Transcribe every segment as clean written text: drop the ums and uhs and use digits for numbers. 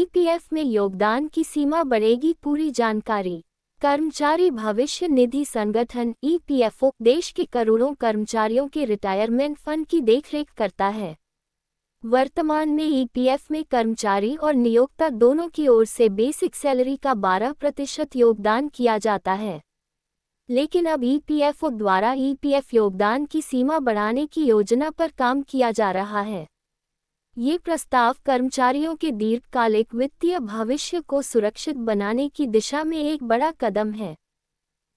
EPF में योगदान की सीमा बढ़ेगी, पूरी जानकारी। कर्मचारी भविष्य निधि संगठन ईपीएफओ देश के करोड़ों कर्मचारियों के रिटायरमेंट फंड की देखरेख करता है। वर्तमान में ईपीएफ में कर्मचारी और नियोक्ता दोनों की ओर से बेसिक सैलरी का 12% योगदान किया जाता है। लेकिन अब ईपीएफओ द्वारा ईपीएफ योगदान की सीमा बढ़ाने की योजना पर काम किया जा रहा है। ये प्रस्ताव कर्मचारियों के दीर्घकालिक वित्तीय भविष्य को सुरक्षित बनाने की दिशा में एक बड़ा कदम है।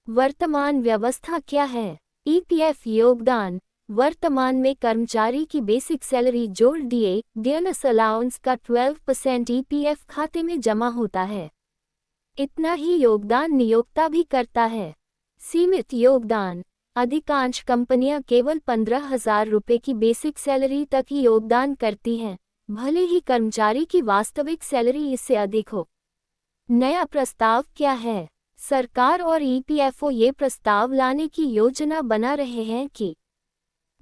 वर्तमान व्यवस्था क्या है? ईपीएफ योगदान। वर्तमान में कर्मचारी की बेसिक सैलरी जोड़ दिए डियरनेस अलाउंस का 12% ईपीएफ खाते में जमा होता है। इतना ही योगदान नियोक्ता भी करता है। सीमित योगदान। अधिकांश कंपनियां केवल 15,000 रुपये की बेसिक सैलरी तक ही योगदान करती हैं, भले ही कर्मचारी की वास्तविक सैलरी इससे अधिक हो। नया प्रस्ताव क्या है? सरकार और ईपीएफओ ये प्रस्ताव लाने की योजना बना रहे हैं कि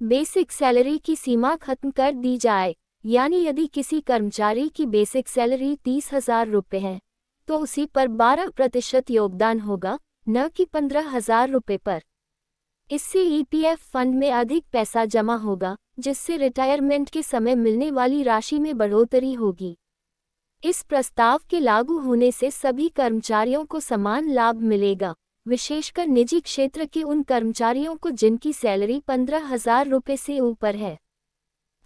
बेसिक सैलरी की सीमा खत्म कर दी जाए, यानी यदि किसी कर्मचारी की बेसिक सैलरी 30,000 रुपये है तो उसी पर 12% योगदान होगा, न कि 15,000 रुपये पर। इससे ईपीएफ फंड में अधिक पैसा जमा होगा, जिससे रिटायरमेंट के समय मिलने वाली राशि में बढ़ोतरी होगी। इस प्रस्ताव के लागू होने से सभी कर्मचारियों को समान लाभ मिलेगा, विशेषकर निजी क्षेत्र के उन कर्मचारियों को जिनकी सैलरी 15,000 रुपये से ऊपर है।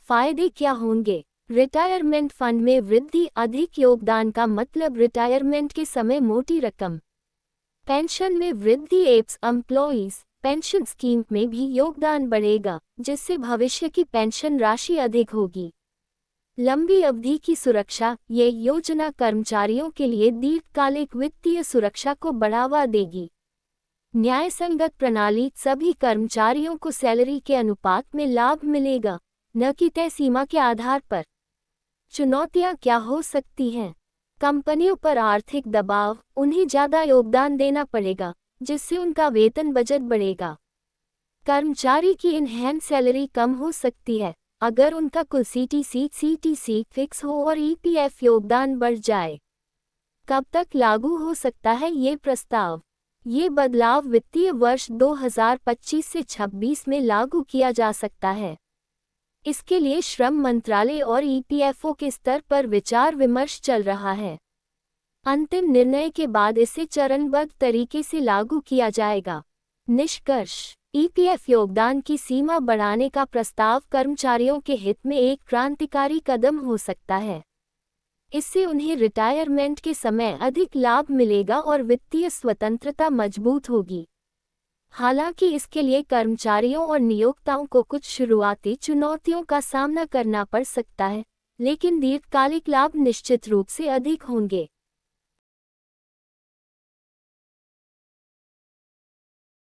फायदे क्या होंगे? रिटायरमेंट फंड में वृद्धि। अधिक योगदान का मतलब रिटायरमेंट के समय मोटी रकम। पेंशन में वृद्धि। एम्प्लॉइज पेंशन स्कीम में भी योगदान बढ़ेगा, जिससे भविष्य की पेंशन राशि अधिक होगी। लंबी अवधि की सुरक्षा। ये योजना कर्मचारियों के लिए दीर्घकालिक वित्तीय सुरक्षा को बढ़ावा देगी। न्यायसंगत प्रणाली। सभी कर्मचारियों को सैलरी के अनुपात में लाभ मिलेगा, न कि तय सीमा के आधार पर। चुनौतियां क्या हो सकती हैं? कंपनियों पर आर्थिक दबाव। उन्हें ज़्यादा योगदान देना पड़ेगा, जिससे उनका वेतन बजट बढ़ेगा। कर्मचारी की इनहैंड सैलरी कम हो सकती है अगर उनका कुल सीटीसी फिक्स हो और ईपीएफ योगदान बढ़ जाए। कब तक लागू हो सकता है ये प्रस्ताव? ये बदलाव वित्तीय वर्ष 2025 से 26 में लागू किया जा सकता है। इसके लिए श्रम मंत्रालय और ईपीएफओ के स्तर पर विचार विमर्श चल रहा है। अंतिम निर्णय के बाद इसे चरणबद्ध तरीके से लागू किया जाएगा। निष्कर्ष। ईपीएफ योगदान की सीमा बढ़ाने का प्रस्ताव कर्मचारियों के हित में एक क्रांतिकारी कदम हो सकता है। इससे उन्हें रिटायरमेंट के समय अधिक लाभ मिलेगा और वित्तीय स्वतंत्रता मजबूत होगी। हालांकि इसके लिए कर्मचारियों और नियोक्ताओं को कुछ शुरुआती चुनौतियों का सामना करना पड़ सकता है, लेकिन दीर्घकालिक लाभ निश्चित रूप से अधिक होंगे।